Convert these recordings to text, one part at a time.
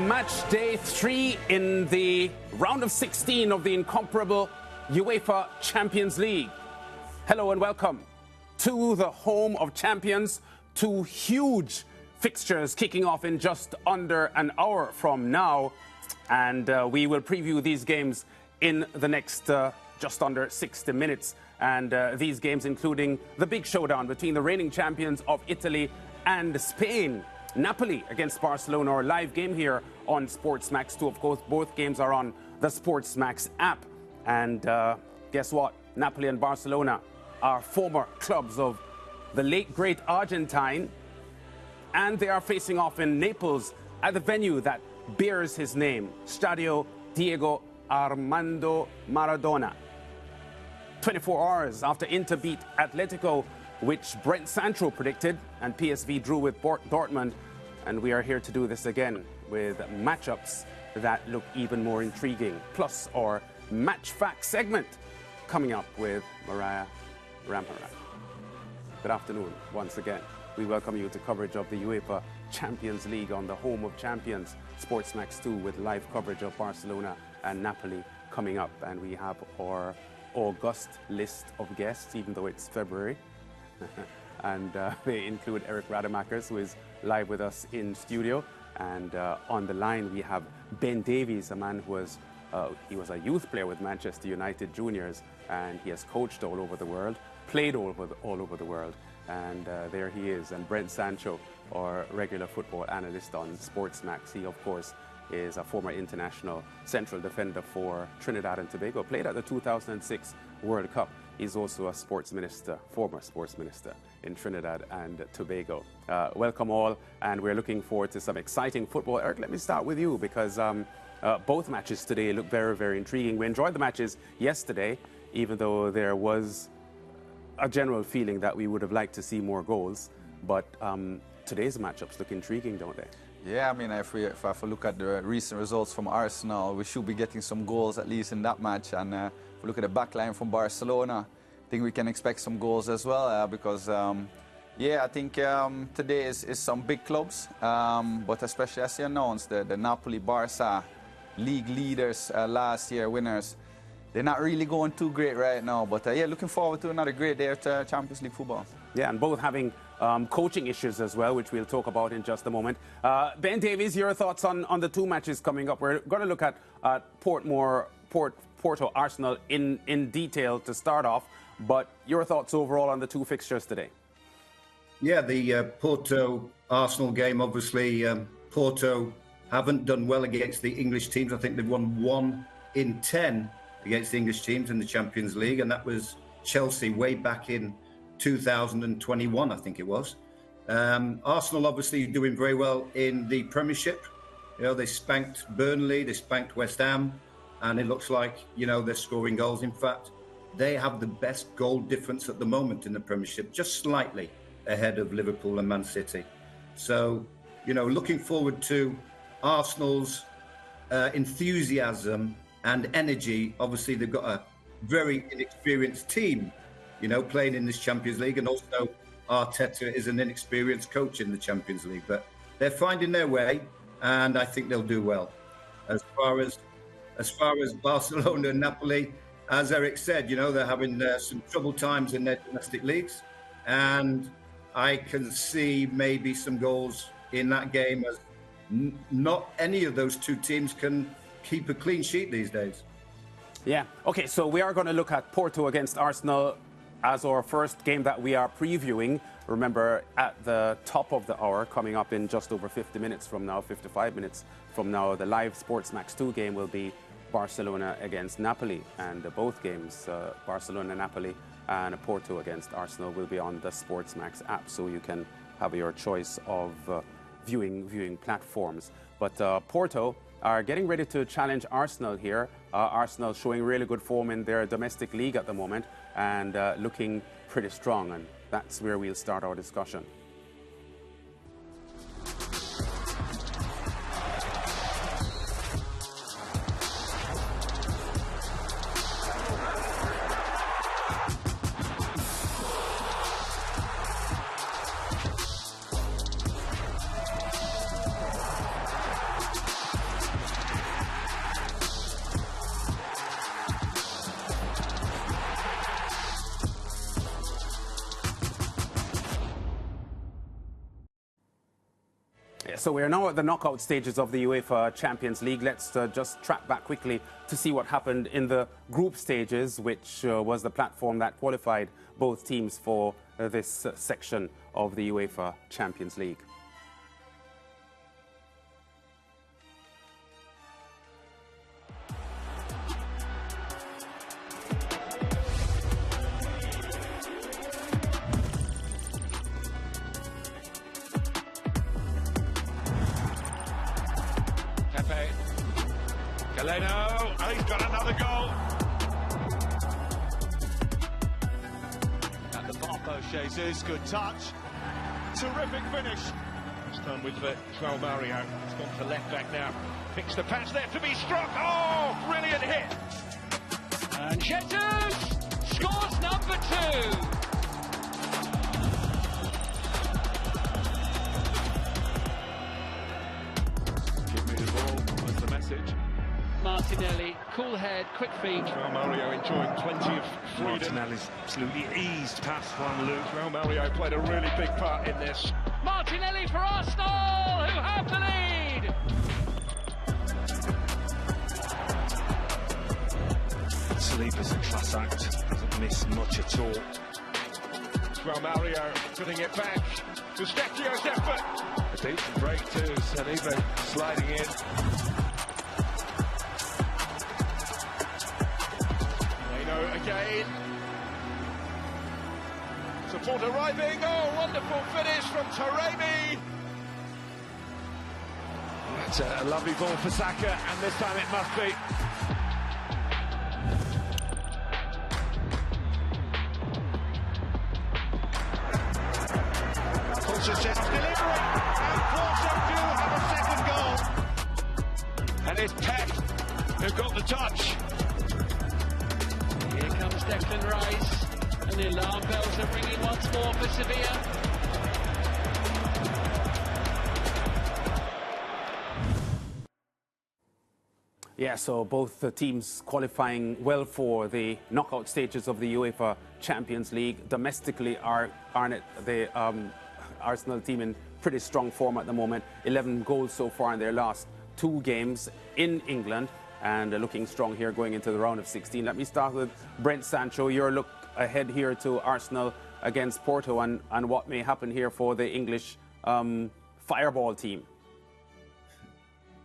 match day 3 in the round of 16 of the incomparable UEFA Champions League. Hello and welcome to the home of champions. Two huge fixtures kicking off in just under an hour from now. And we will preview these games in the next just under 60 minutes. And these games including the big showdown between the reigning champions of Italy and Spain. Napoli against Barcelona, our live game here on SportsMax 2. Of course, both games are on the SportsMax app. And guess what? Napoli and Barcelona are former clubs of the late, great Argentine. And they are facing off in Naples at the venue that bears his name, Stadio Diego Armando Maradona. 24 hours after Inter beat Atletico, which Brent Sancho predicted, and PSV drew with Dortmund. And we are here to do this again with matchups that look even more intriguing. Plus our Match Facts segment coming up with Mariah Rampara. Good afternoon once again. We welcome you to coverage of the UEFA Champions League on the home of champions, SportsMax 2, with live coverage of Barcelona and Napoli coming up. And we have our august list of guests, even though it's February. And they include Eric Rademakers, who is live with us in studio. And on the line, we have Ben Davies, a man who was he was a youth player with Manchester United Juniors, and he has coached all over the world, played all over the world. And there he is. And Brent Sancho, our regular football analyst on SportsMax. He, of course, is a former international central defender for Trinidad and Tobago, played at the 2006 World Cup. He's also a sports minister, former sports minister in Trinidad and Tobago. Welcome all, and we're looking forward to some exciting football. Eric, let me start with you, because both matches today look very, very intriguing. We enjoyed the matches yesterday, even though there was a general feeling that we would have liked to see more goals. But today's matchups look intriguing, don't they? Yeah, I mean, if we look at the recent results from Arsenal, we should be getting some goals at least in that match. And if we look at the back line from Barcelona, I think we can expect some goals as well, because, yeah, I think today is some big clubs, but especially as you announced, the Napoli, Barca, league leaders, last year winners, they're not really going too great right now. But, yeah, looking forward to another great day of Champions League football. Yeah, and both having coaching issues as well, which we'll talk about in just a moment. Ben Davies, your thoughts on the two matches coming up? We're going to look at Porto, Arsenal in detail to start off, but your thoughts overall on the two fixtures today? Yeah, the Porto-Arsenal game, obviously, Porto haven't done well against the English teams. I think they've won 1 in 10 against the English teams in the Champions League, and that was Chelsea way back in 2021, I think it was. Arsenal obviously doing very well in the Premiership. You know, they spanked Burnley, they spanked West Ham, and it looks like, you know, they're scoring goals. In fact, they have the best goal difference at the moment in the Premiership, just slightly ahead of Liverpool and Man City. So, you know, looking forward to Arsenal's enthusiasm and energy. Obviously, they've got a very inexperienced team, you know, playing in this Champions League, and also Arteta is an inexperienced coach in the Champions League. But they're finding their way, and I think they'll do well. As far as Barcelona and Napoli, as Eric said, you know, they're having some troubled times in their domestic leagues, and I can see maybe some goals in that game, as not any of those two teams can keep a clean sheet these days. Yeah. Okay, so we are going to look at Porto against Arsenal as our first game that we are previewing. Remember, at the top of the hour, coming up in just over 50 minutes from now, 55 minutes from now, the live SportsMax 2 game will be Barcelona against Napoli. And both games, Barcelona, Napoli, and Porto against Arsenal, will be on the SportsMax app, so you can have your choice of viewing platforms. But Porto are getting ready to challenge Arsenal here. Arsenal showing really good form in their domestic league at the moment, and looking pretty strong, and that's where we'll start our discussion. So we're now at the knockout stages of the UEFA Champions League. Let's just track back quickly to see what happened in the group stages, which was the platform that qualified both teams for this section of the UEFA Champions League. Galeno, oh, he's got another goal. At the Porto, Jesus, good touch. Terrific finish. This time with João Mario. It's gone to left back now. Picks the pass there to be struck. Oh, brilliant hit. And Jesus scores number 2. Martinelli, cool head, quick feet. João Mario enjoying plenty of freedom. Martinelli's absolutely eased past one loop. João Mario played a really big part in this. Martinelli for Arsenal, who have the lead. Saliba's a class act, doesn't miss much at all. João Mario putting it back to Stecchio's effort. A decent break too, Saliba sliding in. Again. Support arriving. Oh, wonderful finish from Taremi. That's a lovely ball for Saka, and this time it must be. Pulisic delivering, and Porto do have a second goal. And it's Pep who got the touch. Here comes Declan Rice, and the alarm bells are ringing once more for Sevilla. Yeah, so both teams qualifying well for the knockout stages of the UEFA Champions League. Domestically, the Arsenal team in pretty strong form at the moment. 11 goals so far in their last 2 games in England. And looking strong here going into the round of 16. Let me start with Brent Sancho. Your look ahead here to Arsenal against Porto and what may happen here for the English fireball team.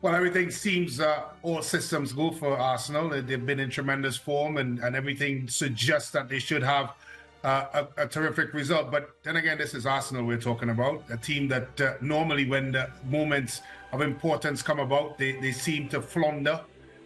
Well, everything seems all systems go for Arsenal. They've been in tremendous form and everything suggests that they should have a terrific result. But then again, this is Arsenal we're talking about, a team that normally when the moments of importance come about, they seem to flounder.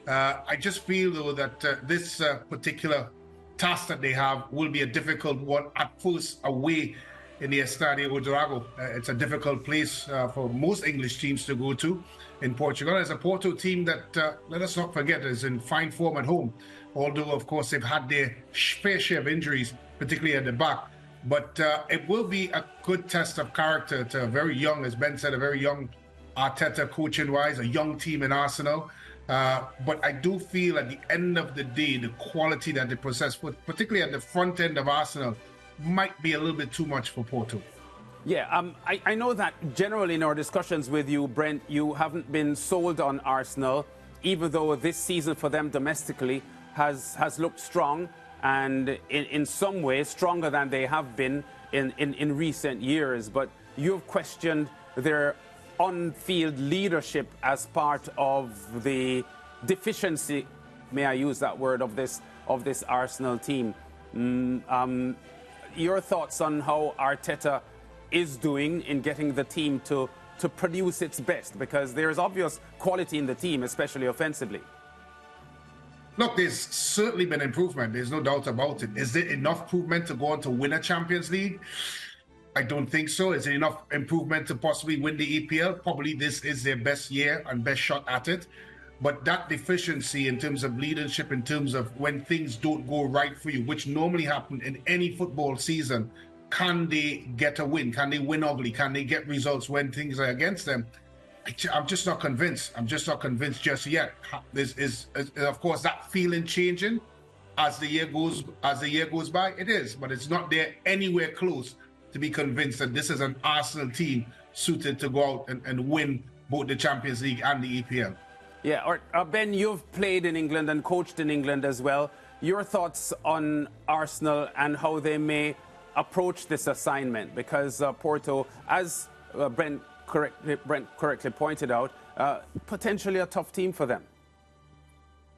I just feel, though, that this particular task that they have will be a difficult one at first away in the Estadio Dragão. It's a difficult place for most English teams to go to in Portugal. It's a Porto team that, let us not forget, is in fine form at home. Although, of course, they've had their fair share of injuries, particularly at the back. But it will be a good test of character to a very young, as Ben said, a very young Arteta coaching-wise, a young team in Arsenal. But I do feel at the end of the day, the quality that they possess, particularly at the front end of Arsenal, might be a little bit too much for Porto. Yeah, I know that generally in our discussions with you, Brent, you haven't been sold on Arsenal, even though this season for them domestically has looked strong and in some ways stronger than they have been in recent years. But you've questioned their on-field leadership as part of the deficiency, may I use that word, of this Arsenal team. Your thoughts on how Arteta is doing in getting the team to produce its best, because there's obvious quality in the team, especially offensively. Look, there's certainly been improvement. There's no doubt about it. Is there enough improvement to go on to win a Champions League? I don't think so. Is there enough improvement to possibly win the EPL? Probably this is their best year and best shot at it. But that deficiency in terms of leadership, in terms of when things don't go right for you, which normally happen in any football season, can they get a win? Can they win ugly? Can they get results when things are against them? I'm just not convinced. I'm just not convinced just yet. Is of course that feeling changing as the year goes by? It is, but it's not there anywhere close to be convinced that this is an Arsenal team suited to go out and win both the Champions League and the EPL. Yeah, Ben, you've played in England and coached in England as well. Your thoughts on Arsenal and how they may approach this assignment? Because Porto, as Brent correctly pointed out, potentially a tough team for them.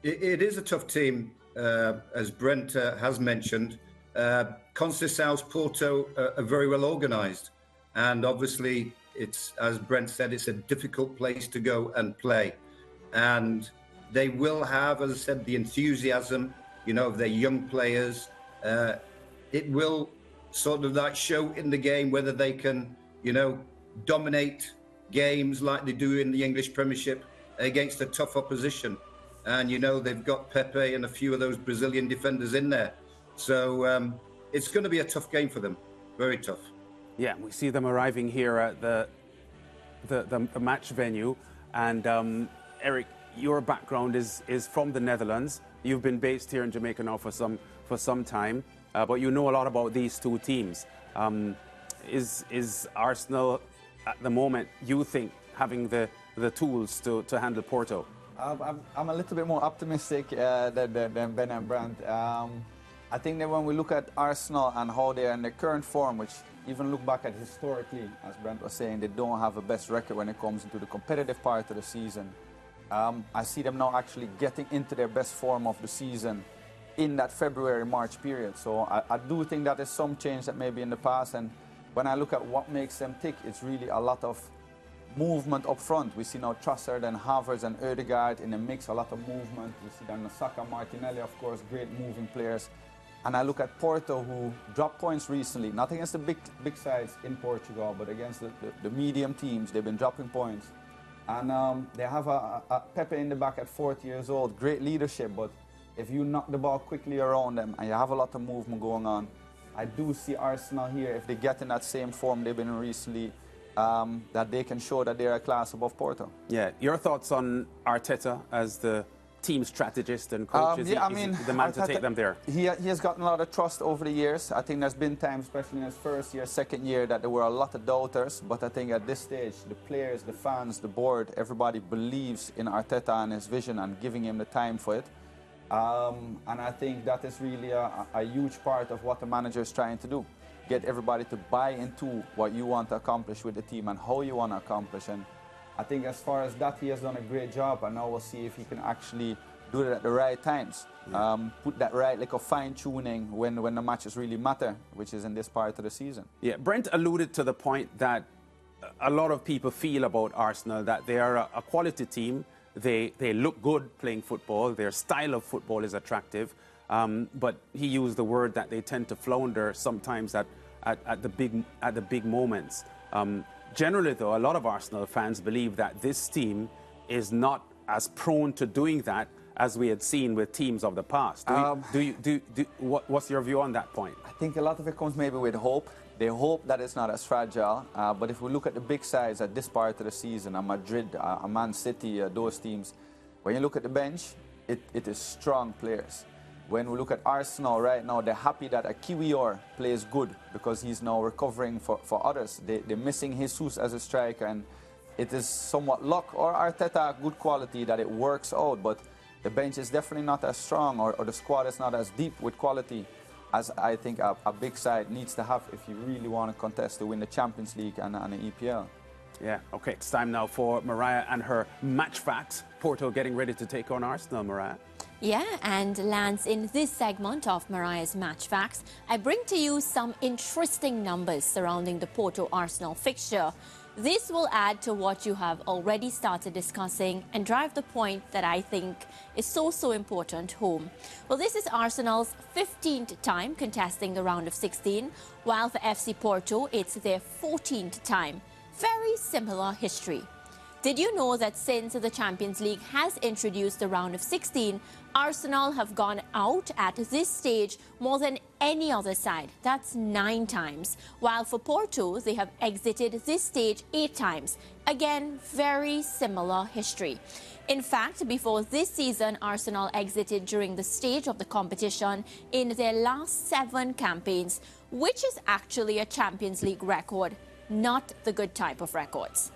It is a tough team, as Brent has mentioned. Conceição's Porto are very well organised, and obviously, it's, as Brent said, it's a difficult place to go and play. And they will have, as I said, the enthusiasm, of their young players. It will sort of like show in the game whether they can, dominate games like they do in the English Premiership against a tough opposition. And, they've got Pepe and a few of those Brazilian defenders in there. So it's going to be a tough game for them. Very tough. Yeah, we see them arriving here at the match venue. And Eric, your background is from the Netherlands. You've been based here in Jamaica now for some time, but you know a lot about these two teams. Is Arsenal at the moment, you think, having the tools to handle Porto? I'm a little bit more optimistic than Ben and Brandt. I think that when we look at Arsenal and how they are in their current form, which even look back at historically, as Brent was saying, they don't have a best record when it comes into the competitive part of the season. I see them now actually getting into their best form of the season in that February-March period. So I do think that is some change that may be in the past. And when I look at what makes them tick, it's really a lot of movement up front. We see now Trossard and Havertz and Ødegaard in the mix, a lot of movement. We see then Saka, Martinelli, of course, great moving players. And I look at Porto, who dropped points recently, not against the big sides in Portugal, but against the medium teams. They've been dropping points. And they have a Pepe in the back at 40 years old, great leadership, but if you knock the ball quickly around them and you have a lot of movement going on, I do see Arsenal here, if they get in that same form they've been in recently, that they can show that they're a class above Porto. Yeah, your thoughts on Arteta as the team strategist and coach? Is he the man to take them there? He has gotten a lot of trust over the years. I think there's been times, especially in his first year, second year, that there were a lot of doubters. But I think at this stage, the players, the fans, the board, everybody believes in Arteta and his vision and giving him the time for it. And I think that is really a huge part of what the manager is trying to do. Get everybody to buy into what you want to accomplish with the team and how you want to accomplish. And I think as far as that, he has done a great job, and now we'll see if he can actually do it at the right times. Put that right, like a fine-tuning when the matches really matter, which is in this part of the season. Yeah, Brent alluded to the point that a lot of people feel about Arsenal, that they are a quality team. They look good playing football. Their style of football is attractive. But he used the word that they tend to flounder sometimes at the big moments. Generally, though, a lot of Arsenal fans believe that this team is not as prone to doing that as we had seen with teams of the past. What's your view on that point? I think a lot of it comes maybe with hope. They hope that it's not as fragile. But if we look at the big sides at this part of the season, a Madrid, a Man City, those teams, when you look at the bench, it is strong players. When we look at Arsenal right now, they're happy that a Kiwior plays good because he's now recovering for others. They're missing Jesus as a striker, and it is somewhat luck or Arteta good quality that it works out, but the bench is definitely not as strong or the squad is not as deep with quality as I think a big side needs to have if you really want to contest to win the Champions League and the EPL. Yeah, okay, it's time now for Mariah and her match facts. Porto getting ready to take on Arsenal, Mariah. Yeah, and Lance, in this segment of Mariah's Match Facts, I bring to you some interesting numbers surrounding the Porto-Arsenal fixture. This will add to what you have already started discussing and drive the point that I think is so important home. Well, this is Arsenal's 15th time contesting the round of 16, while for FC Porto, it's their 14th time. Very similar history. Did you know that since the Champions League has introduced the round of 16, Arsenal have gone out at this stage more than any other side? That's 9 times. While for Porto, they have exited this stage 8 times. Again, very similar history. In fact, before this season, Arsenal exited during the stage of the competition in their last 7 campaigns, which is actually a Champions League record. not the good type of records.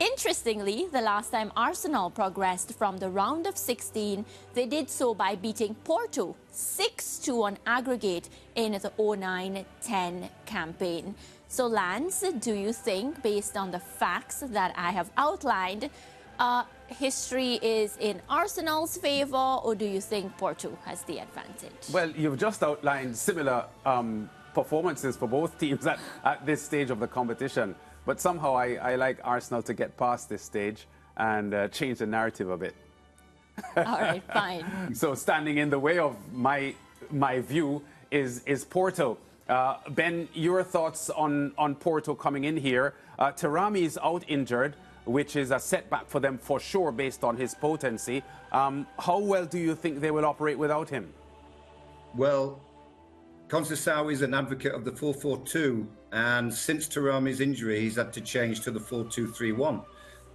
Interestingly, the last time Arsenal progressed from the round of 16, they did so by beating Porto 6-2 on aggregate in the 09-10 campaign. So, Lance, do you think, based on the facts that I have outlined, history is in Arsenal's favour, or do you think Porto has the advantage? Well, you've just outlined similar performances for both teams at this stage of the competition. But somehow I like Arsenal to get past this stage and change the narrative a bit. All right, fine. So standing in the way of my view is Porto. Ben, your thoughts on Porto coming in here. Tarami is out injured, which is a setback for them for sure based on his potency. How well do you think they will operate without him? Well, Conceição is an advocate of the 4-4-2, and since Tarami's injury, he's had to change to the 4-2-3-1.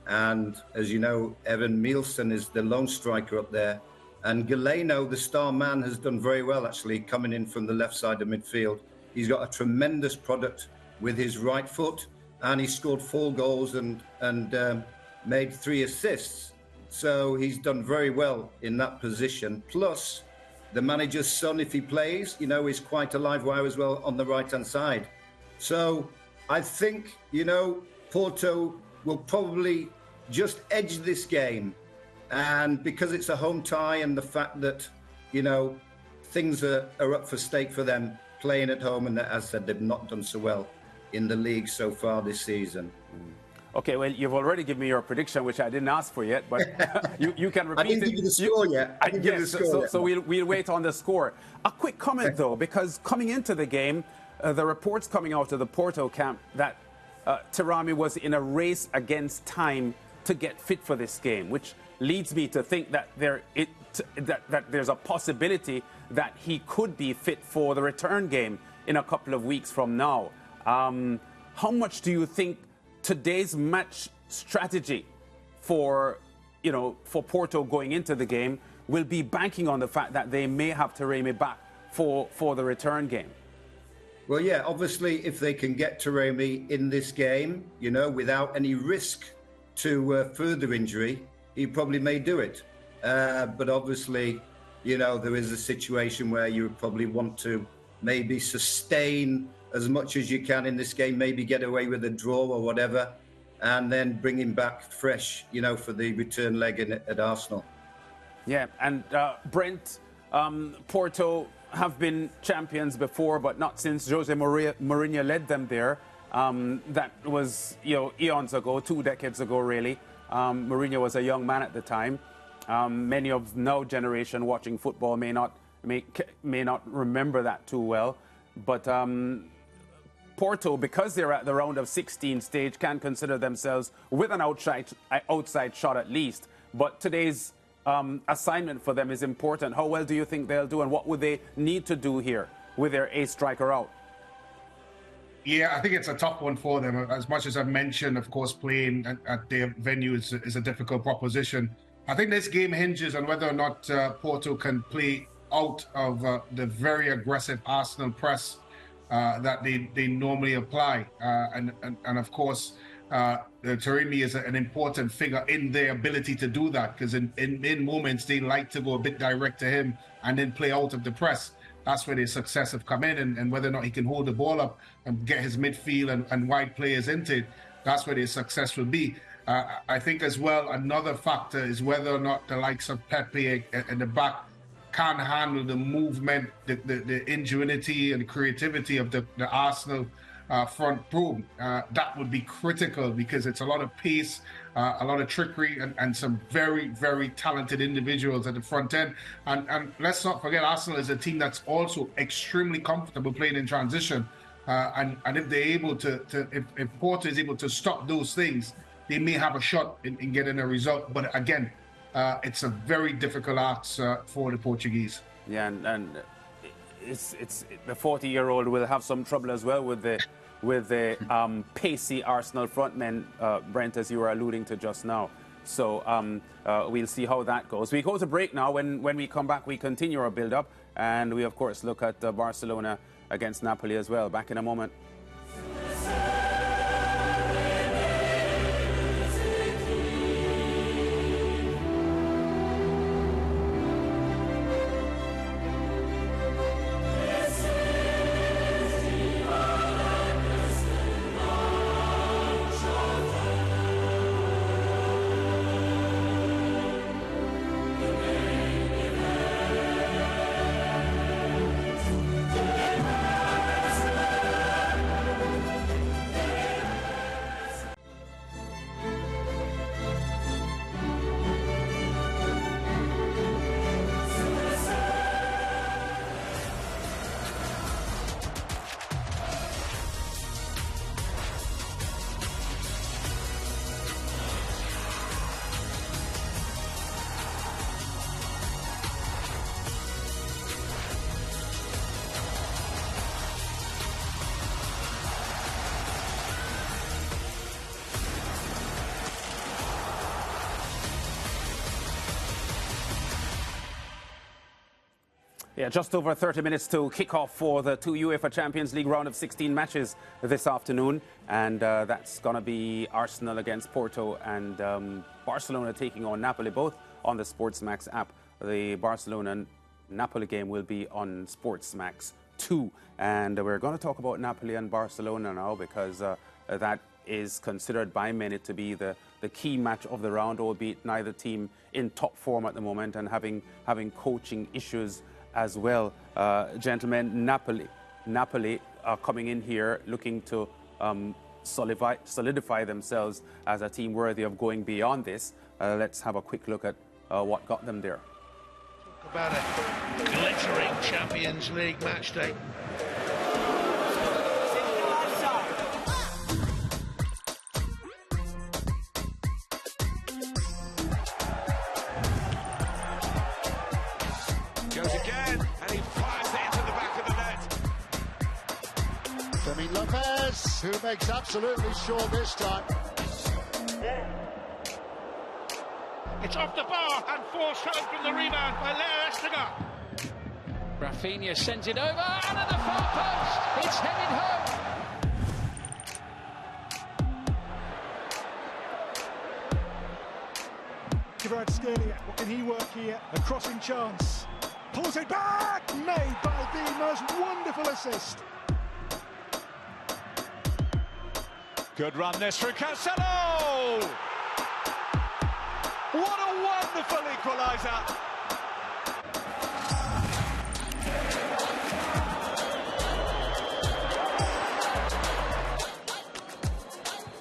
And as you know, Evan Nielsen is the lone striker up there. And Galeno, the star man, has done very well, actually, coming in from the left side of midfield. He's got a tremendous product with his right foot, and he scored 4 goals and made 3 assists. So he's done very well in that position. Plus, the manager's son, if he plays, you know, is quite a live wire as well on the right-hand side. So I think, you know, Porto will probably just edge this game. And because it's a home tie and the fact that, you know, things are up for stake for them playing at home, and as I said, they've not done so well in the league so far this season. Okay, well, you've already given me your prediction, which I didn't ask for yet, but you can repeat it. I didn't give you the score yet. I didn't give you the score yet. So we'll wait on the score. A quick comment, though, because coming into the game, the reports coming out of the Porto camp that Tarami was in a race against time to get fit for this game, which leads me to think that there's a possibility that he could be fit for the return game in a couple of weeks from now. How much do you think today's match strategy for Porto going into the game will be banking on the fact that they may have Taremi back for the return game? Well, yeah, obviously, if they can get Taremi in this game, you know, without any risk to further injury, he probably may do it. But obviously, you know, there is a situation where you would probably want to maybe sustain as much as you can in this game, maybe get away with a draw or whatever, and then bring him back fresh, you know, for the return leg at Arsenal. Yeah, and Brent, Porto have been champions before, but not since Jose Mourinho led them there. That was, you know, eons ago, 2 decades ago, really. Mourinho was a young man at the time. Many of now generation watching football may not remember that too well, but Porto, because they're at the round of 16 stage, can consider themselves with an outside shot at least. But today's assignment for them is important. How well do you think they'll do, and what would they need to do here with their ace striker out? Yeah, I think it's a tough one for them. As much as I've mentioned, of course, playing at their venue is a difficult proposition. I think this game hinges on whether or not Porto can play out of the very aggressive Arsenal press that they normally apply. And of course, Taremi is an important figure in their ability to do that, because in moments they like to go a bit direct to him and then play out of the press. That's where their success have come in, and whether or not he can hold the ball up and get his midfield and wide players into it, that's where their success will be. I think as well, another factor is whether or not the likes of Pepe in the back can handle the movement, the ingenuity and the creativity of the Arsenal front row. That would be critical, because it's a lot of pace, a lot of trickery, and some very, very talented individuals at the front end. And let's not forget, Arsenal is a team that's also extremely comfortable playing in transition. And if they're able if Porto is able to stop those things, they may have a shot in getting a result. But again, it's a very difficult ask for the Portuguese. Yeah, and it's the 40-year-old will have some trouble as well with the pacey Arsenal frontmen, Brent, as you were alluding to just now. So we'll see how that goes. We go to break now. When we come back, we continue our build-up, and we, of course, look at Barcelona against Napoli as well. Back in a moment. Yeah, just over 30 minutes to kick off for the two UEFA Champions League round of 16 matches this afternoon. And that's going to be Arsenal against Porto and Barcelona taking on Napoli, both on the SportsMax app. The Barcelona-Napoli game will be on SportsMax 2. And we're going to talk about Napoli and Barcelona now because that is considered by many to be the key match of the round, albeit neither team in top form at the moment and having coaching issues as well. Gentlemen, Napoli are coming in here looking to solidify themselves as a team worthy of going beyond this. Let's have a quick look at what got them there. Talk about a glittering Champions League match day. Goes again, and he fires it into the back of the net. Lopez, who makes absolutely sure this time. It's off the bar and forced home from the rebound by Leo Estigar. Rafinha sends it over, and at the far post, it's headed home. Kvaratskhelia, what can he work here? A crossing chance. Pulls it back! Made by the most wonderful assist. Good run this for Cancelo! What a wonderful equaliser!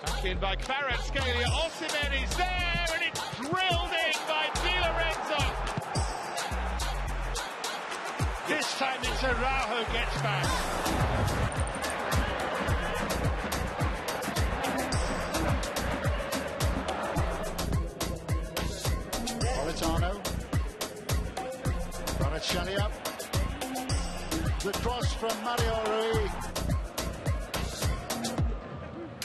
Back in by Kvaratskhelia, Osimhen is there, and it's drilled in by Di Lorenzo. This time it's Araujo gets back. Up. The cross from Mario Rui.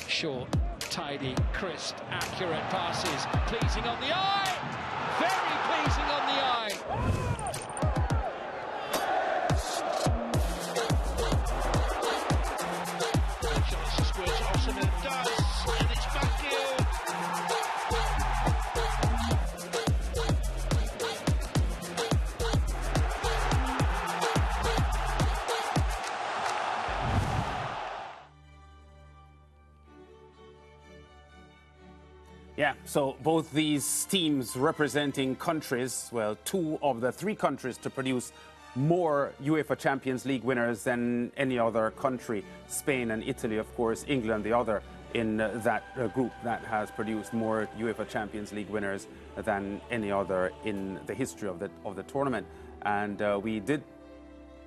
Short, tidy, crisp, accurate passes. Pleasing on the eye. Very pleasing on the eye. Chance to Osimhen does, and it's back in. Yeah, so both these teams representing countries, well, two of the three countries to produce more UEFA Champions League winners than any other country. Spain and Italy, of course, England, the other in that group that has produced more UEFA Champions League winners than any other in the history of the tournament. And we did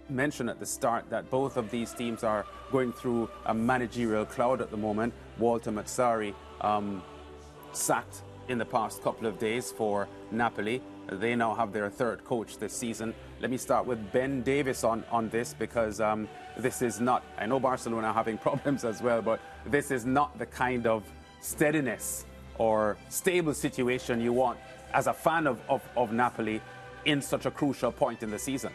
mention at the start that both of these teams are going through a managerial cloud at the moment. Walter Mazzarri sacked in the past couple of days for Napoli. They now have their third coach this season. Let me start with Ben Davis on this because this is not, I know Barcelona are having problems as well, but this is not the kind of steadiness or stable situation you want as a fan of Napoli in such a crucial point in the season.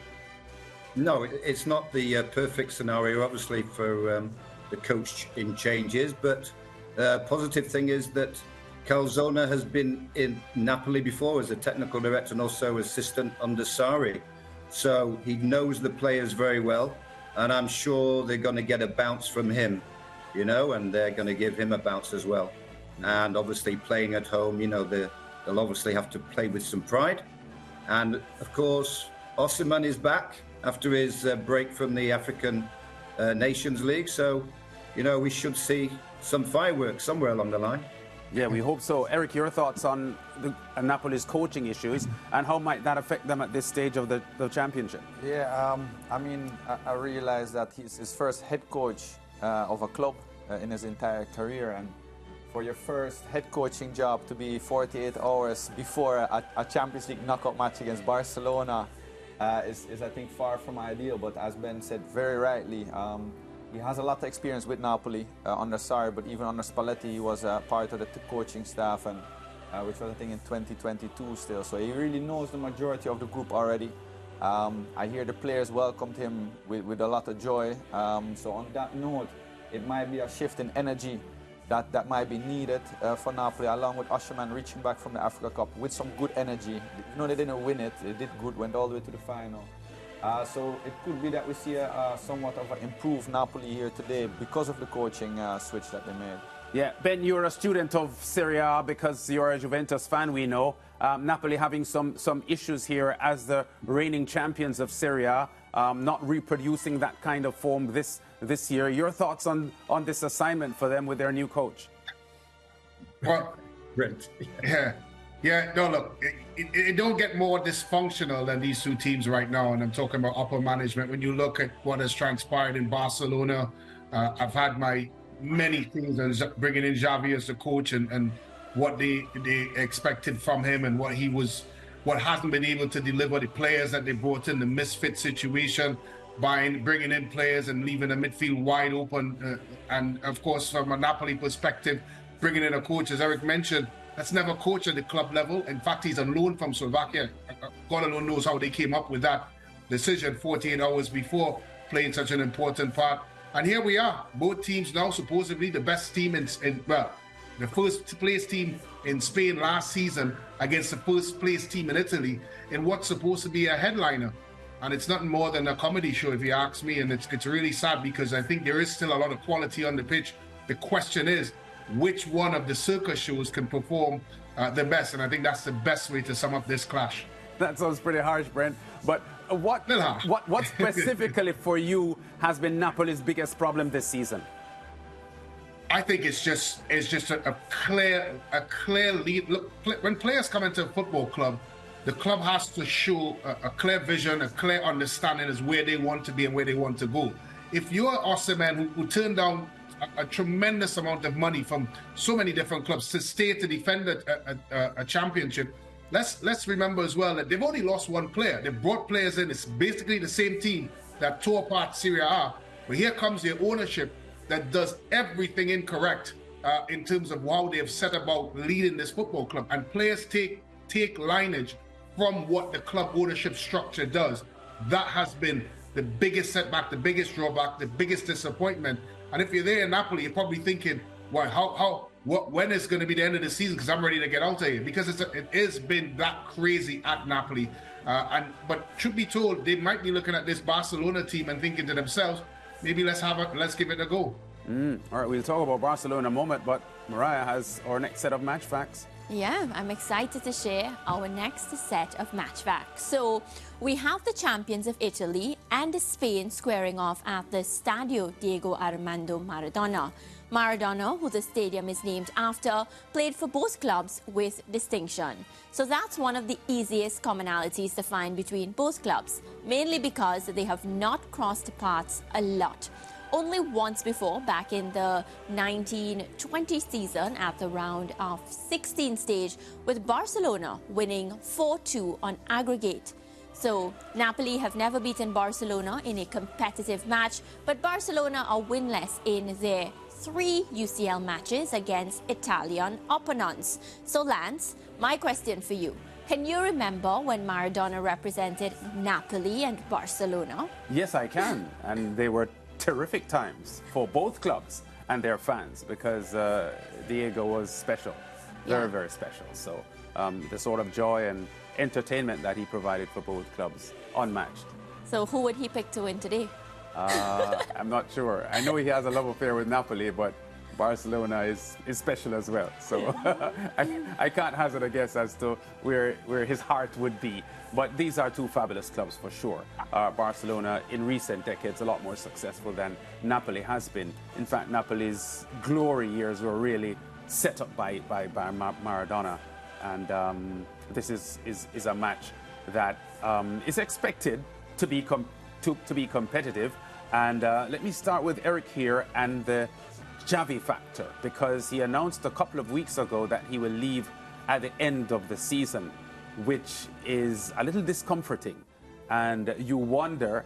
No, it's not the perfect scenario, obviously, for the coach in changes, but positive thing is that Calzona has been in Napoli before as a technical director and also assistant under Sarri. So he knows the players very well, and I'm sure they're going to get a bounce from him, you know, and they're going to give him a bounce as well. And obviously playing at home, you know, they'll obviously have to play with some pride. And of course, Osimhen is back after his break from the African Nations League. So, you know, we should see some fireworks somewhere along the line. Yeah, we hope so. Eric, your thoughts on Napoli's coaching issues and how might that affect them at this stage of the championship? Yeah, I mean, I realized that he's his first head coach of a club in his entire career, and for your first head coaching job to be 48 hours before a Champions League knockout match against Barcelona is I think, far from ideal. But as Ben said very rightly, he has a lot of experience with Napoli under Sarri, but even under Spalletti, he was part of the coaching staff, and which was, I think, in 2022 still. So he really knows the majority of the group already. I hear the players welcomed him with a lot of joy. So on that note, it might be a shift in energy that might be needed for Napoli, along with Usherman reaching back from the Africa Cup with some good energy. You know, they didn't win it. They did good, went all the way to the final. So it could be that we see somewhat of an improved Napoli here today because of the coaching switch that they made. Yeah, Ben, you're a student of Serie A because you're a Juventus fan, we know. Napoli having some issues here as the reigning champions of Serie A, not reproducing that kind of form this year. Your thoughts on this assignment for them with their new coach? Well, yeah. No, look, it don't get more dysfunctional than these two teams right now, and I'm talking about upper management. When you look at what has transpired in Barcelona, I've had my many things on bringing in Xavi as the coach and what they expected from him and what hasn't been able to deliver, the players that they brought in, the misfit situation, bringing in players and leaving the midfield wide open, and of course from a Napoli perspective, bringing in a coach, as Eric mentioned, that's never coached at the club level. In fact, he's on loan from Slovakia. God alone knows how they came up with that decision 48 hours before playing such an important part. And here we are, both teams now supposedly the best team the first place team in Spain last season against the first place team in Italy in what's supposed to be a headliner. And it's nothing more than a comedy show, if you ask me. And it's really sad because I think there is still a lot of quality on the pitch. The question is, which one of the circus shows can perform the best? And I think that's the best way to sum up this clash. That sounds pretty harsh, Brent. But what specifically for you has been Napoli's biggest problem this season? I think it's just a clear lead. Look, when players come into a football club, the club has to show a clear vision, a clear understanding as where they want to be and where they want to go. If you're Osimhen who turned down a tremendous amount of money from so many different clubs to stay to defend a championship, let's remember as well that they've only lost one player. They brought players in. It's basically the same team that tore apart Serie A. But here comes their ownership that does everything incorrect in terms of how they have set about leading this football club. And players take lineage from what the club ownership structure does. That has been the biggest setback, the biggest drawback, the biggest disappointment. And if you're there in Napoli, you're probably thinking, well, when is going to be the end of the season? Because I'm ready to get out of here. Because it has been that crazy at Napoli. But truth be told, they might be looking at this Barcelona team and thinking to themselves, maybe let's give it a go. All right, we'll talk about Barcelona in a moment, but Mariah has our next set of match facts. Yeah, I'm excited to share our next set of match facts. So we have the champions of Italy and Spain squaring off at the Stadio Diego Armando Maradona. Maradona, who the stadium is named after, played for both clubs with distinction. So that's one of the easiest commonalities to find between both clubs, mainly because they have not crossed paths a lot. Only once before, back in the 1920 season at the round of 16 stage, with Barcelona winning 4-2 on aggregate. So Napoli have never beaten Barcelona in a competitive match, but Barcelona are winless in their 3 UCL matches against Italian opponents. So Lance, my question for you. Can you remember when Maradona represented Napoli and Barcelona? Yes, I can. And they were terrific times for both clubs and their fans because Diego was special, very special. So the sort of joy and entertainment that he provided for both clubs, unmatched. So who would he pick to win today? I'm not sure. I know he has a love affair with Napoli, but Barcelona is special as well. So I can't hazard a guess as to where his heart would be. But these are two fabulous clubs for sure. Barcelona in recent decades a lot more successful than Napoli has been. In fact, Napoli's glory years were really set up by Maradona. And this is a match that is expected to be competitive. And let me start with Eric here and the Xavi factor, because he announced a couple of weeks ago that he will leave at the end of the season, which is a little discomforting. And you wonder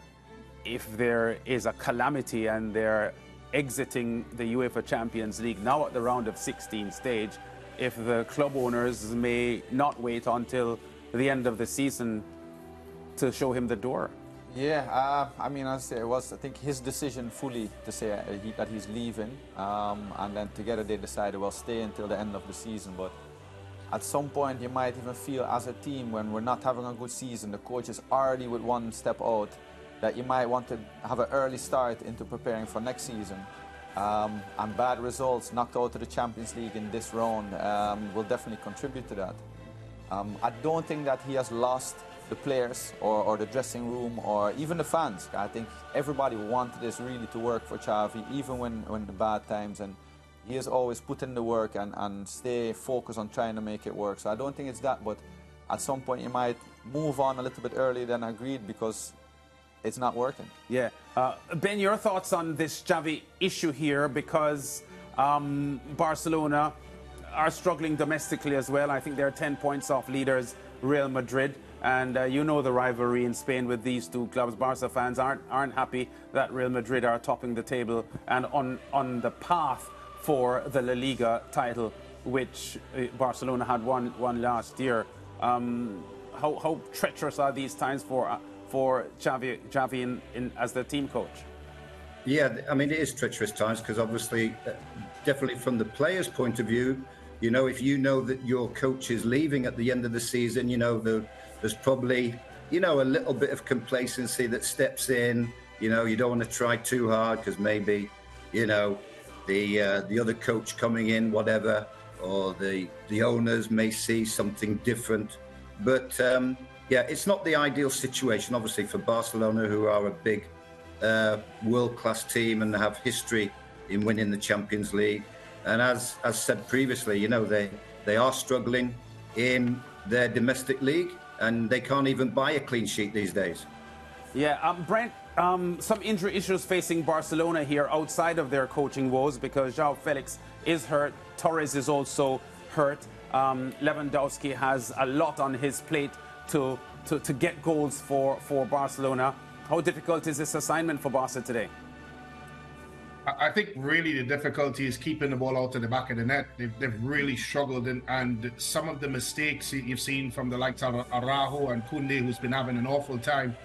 if there is a calamity and they're exiting the UEFA Champions League now at the round of 16 stage, if the club owners may not wait until the end of the season to show him the door. Yeah, I mean, as I say, it was, I think, his decision fully to say that he's leaving. And then together they decided, well, stay until the end of the season. But at some point, you might even feel as a team, when we're not having a good season, the coach is already with one step out, that you might want to have an early start into preparing for next season. And bad results, knocked out to the Champions League in this round, will definitely contribute to that. I don't think that he has lost the players or the dressing room or even the fans. I think everybody wanted this really to work for Xavi, even when the bad times, and he has always put in the work and stay focused on trying to make it work. So I don't think it's that, but at some point you might move on a little bit earlier than agreed because it's not working. Yeah. Ben, your thoughts on this Xavi issue here, because Barcelona are struggling domestically as well. I think they're 10 points off leaders Real Madrid. And you know the rivalry in Spain with these two clubs. Barca fans aren't happy that Real Madrid are topping the table and on the path for the La Liga title, which Barcelona had won last year. How treacherous are these times for Xavi as the team coach? Yeah, I mean, it is treacherous times because obviously, definitely from the players' point of view, you know, if you know that your coach is leaving at the end of the season, you know, there's probably, you know, a little bit of complacency that steps in. You know, you don't want to try too hard because maybe, you know, the other coach coming in, whatever, or the owners may see something different. But yeah, it's not the ideal situation, obviously, for Barcelona, who are a big world-class team and have history in winning the Champions League. And as said previously, you know, they are struggling in their domestic league, and they can't even buy a clean sheet these days. Yeah, Brent, some injury issues facing Barcelona here outside of their coaching woes, because João Felix is hurt, Torres is also hurt. Lewandowski has a lot on his plate to get goals for Barcelona. How difficult is this assignment for Barca today? I think really the difficulty is keeping the ball out of the back of the net. They've really struggled, and some of the mistakes you've seen from the likes of Araujo and Koundé, who's been having an awful time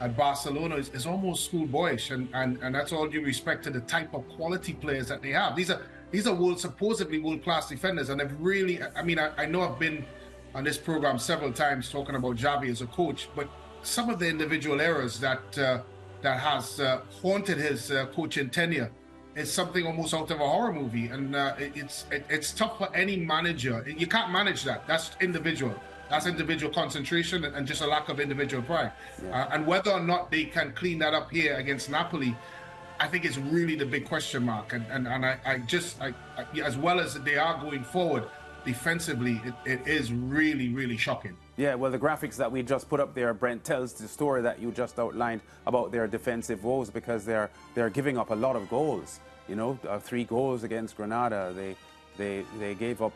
at Barcelona, is almost schoolboyish, and that's all due respect to the type of quality players that they have. These are supposedly world-class defenders, and they've really, I mean, I know I've been on this program several times talking about Xavi as a coach, but some of the individual errors that has haunted his coaching tenure is something almost out of a horror movie, and it's tough for any manager. You can't manage that. That's individual. That's individual concentration and just a lack of individual pride. Yeah. And whether or not they can clean that up here against Napoli, I think it's really the big question mark. And I as well as they are going forward defensively, it is really, really shocking. Yeah, well, the graphics that we just put up there, Brent, tells the story that you just outlined about their defensive woes, because they're giving up a lot of goals. You know, 3 goals against Granada. They gave up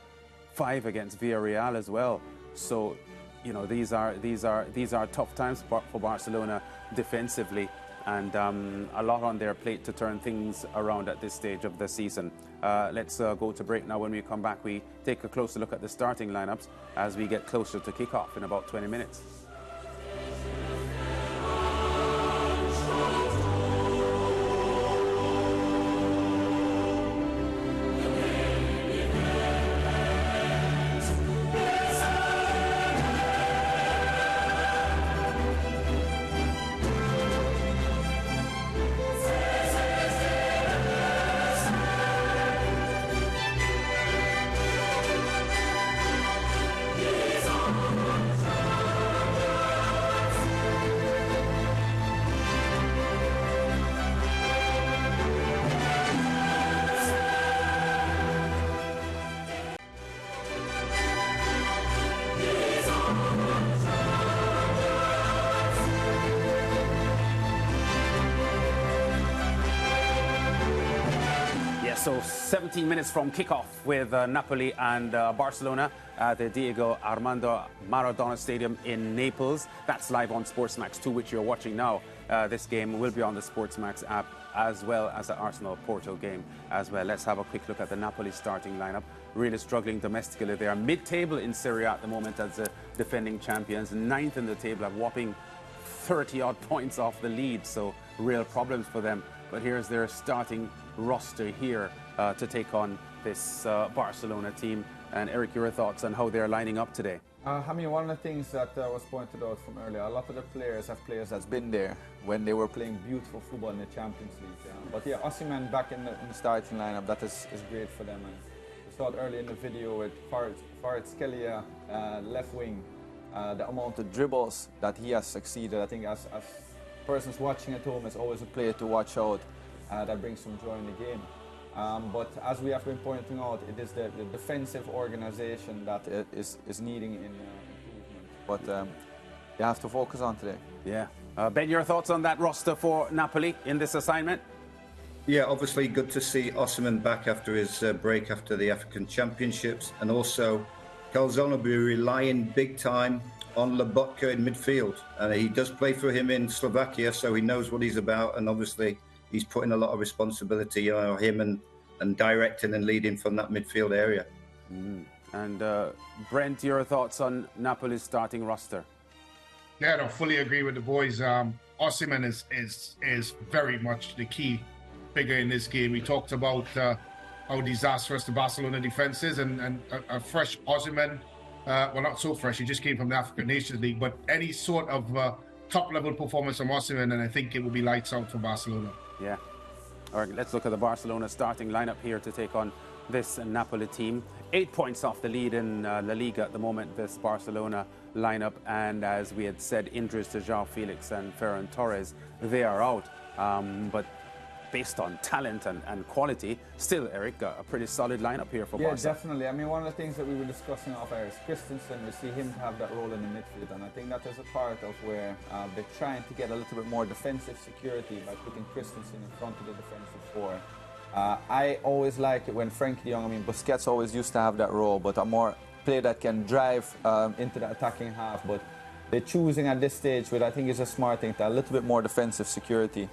5 against Villarreal as well. So, you know, these are tough times for Barcelona defensively, and a lot on their plate to turn things around at this stage of the season. Let's go to break now. When we come back, we take a closer look at the starting lineups as we get closer to kickoff in about 20 minutes. So 17 minutes from kickoff with Napoli and Barcelona at the Diego Armando Maradona Stadium in Naples. That's live on SportsMax 2, which you're watching now. This game will be on the SportsMax app, as well as the Arsenal-Porto game as well. Let's have a quick look at the Napoli starting lineup. Really struggling domestically. They are mid-table in Serie A at the moment as the defending champions. 9th in the table, a whopping 30-odd points off the lead, so real problems for them. But here's their starting roster here to take on this Barcelona team. And Eric, your thoughts on how they're lining up today? I mean, one of the things that was pointed out from earlier, a lot of the players have players that's been there when they were playing beautiful football in the Champions League. But yeah, Osimhen back in the starting lineup, that is great for them. And we saw it earlier in the video with Kvaratskhelia, left wing, the amount of dribbles that he has succeeded. I think as persons watching at home, it's always a player to watch out that brings some joy in the game. But as we have been pointing out, it is the defensive organization that is needing improvement. But you have to focus on today. Yeah. Ben, your thoughts on that roster for Napoli in this assignment? Yeah, obviously good to see Osimhen back after his break after the African Championships. And also, Calzone will be relying big time on Lobotka in midfield. And he does play for him in Slovakia, so he knows what he's about. And obviously, he's putting a lot of responsibility on him and directing and leading from that midfield area. And Brent, your thoughts on Napoli's starting roster? Yeah, I fully agree with the boys. Osimhen is very much the key figure in this game. We talked about how disastrous the Barcelona defense is, and a fresh Osimhen, well, not so fresh, he just came from the African Nations League, but any sort of top-level performance from Osimhen, and I think it will be lights out for Barcelona. Yeah. All right, let's look at the Barcelona starting lineup here to take on this Napoli team. 8 points off the lead in La Liga at the moment, this Barcelona lineup. And as we had said, injuries to João Felix and Ferran Torres, they are out. But based on talent and quality, still, Eric, a pretty solid lineup here for Barca. Yeah, definitely. I mean, one of the things that we were discussing off air is Christensen. We see him have that role in the midfield, and I think that is a part of where they're trying to get a little bit more defensive security by putting Christensen in front of the defensive four. I always like it when Frenkie de Jong, I mean, Busquets always used to have that role, but a more player that can drive into the attacking half. But they're choosing at this stage, which I think is a smart thing, to a little bit more defensive security.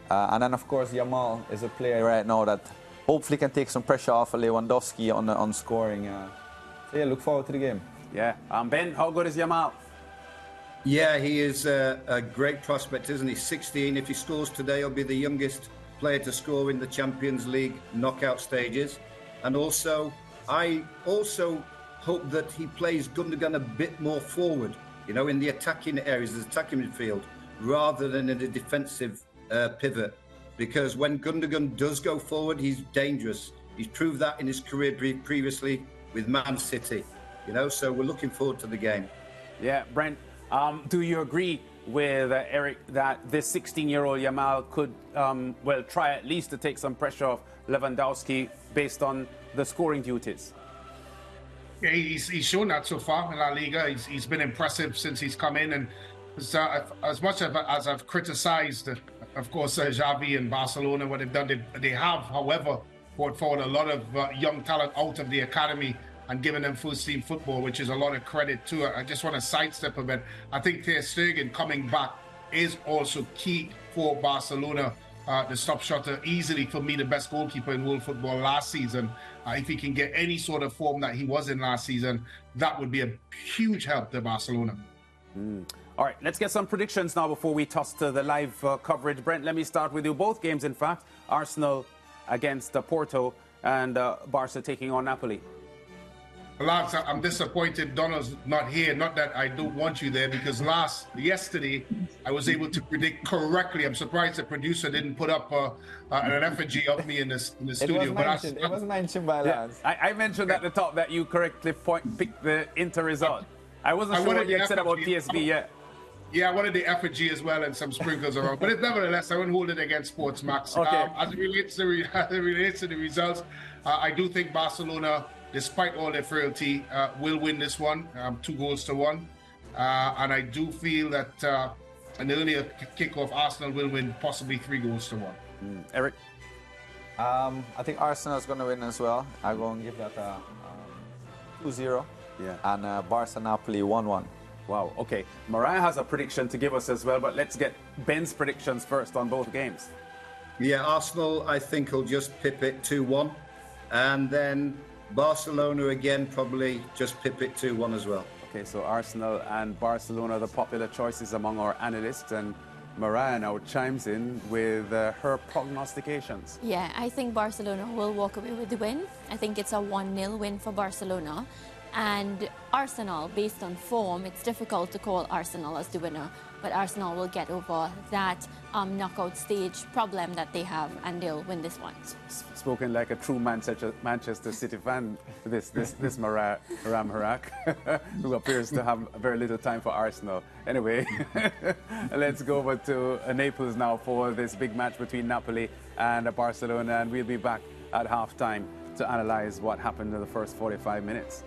And then, of course, Yamal is a player right now that hopefully can take some pressure off of Lewandowski on scoring. So, yeah, look forward to the game. Yeah. Ben, how good is Yamal? Yeah, he is a great prospect, isn't he? 16. If he scores today, he'll be the youngest player to score in the Champions League knockout stages. And also, I also hope that he plays Gundogan a bit more forward, you know, in the attacking areas, the attacking midfield, rather than in the defensive pivot. Because when Gundogan does go forward, he's dangerous. He's proved that in his career previously with Man City, you know, so we're looking forward to the game. Yeah, Brent, do you agree with Eric that this 16-year-old Yamal could, well, try at least to take some pressure off Lewandowski based on the scoring duties? Yeah, he's shown that so far in La Liga. He's been impressive since he's come in, and as much as I've criticised, of course, Xavi and Barcelona, what they've done, they have, however, brought forward a lot of young talent out of the academy and given them first-team football, which is a lot of credit to it. I just want to sidestep a bit. I think Ter Stegen coming back is also key for Barcelona. The stop shotter, easily for me the best goalkeeper in world football last season. If he can get any sort of form that he was in last season, that would be a huge help to Barcelona. All right, let's get some predictions now before we toss to the live coverage. Brent, let me start with you. Both games, in fact, Arsenal against Porto and Barca taking on Napoli. Lance, I'm disappointed Donald's not here. Not that I don't want you there, because yesterday I was able to predict correctly. I'm surprised the producer didn't put up an effigy of me in the studio. It was mentioned by Lance. I mentioned at the top that you correctly picked the Inter result. I wasn't sure what you had said about PSV yet. Yeah, I wanted the effigy as well and some sprinkles around. But nevertheless, I wouldn't hold it against SportsMax. Okay. As it relates to the results, I do think Barcelona, despite all their frailty, will win this one, 2-1. And I do feel that an earlier kickoff, Arsenal will win, possibly 3-1. Eric? I think Arsenal is going to win as well. I'm going to give that 2-0. Yeah. And Barca-Napoli 1-1. Wow, okay. Mariah has a prediction to give us as well, but let's get Ben's predictions first on both games. Yeah, Arsenal, I think, will just pip it 2-1. And then Barcelona again, probably just pip it 2-1 as well. Okay, so Arsenal and Barcelona, the popular choices among our analysts, and Mariah now chimes in with her prognostications. Yeah, I think Barcelona will walk away with the win. I think it's a 1-0 win for Barcelona. And Arsenal, based on form, it's difficult to call Arsenal as the winner, but Arsenal will get over that knockout stage problem that they have, and they'll win this one. Spoken like a true Manchester City fan, this Maram Harak, who appears to have very little time for Arsenal. Anyway, let's go over to Naples now for this big match between Napoli and Barcelona, and we'll be back at half-time to analyze what happened in the first 45 minutes.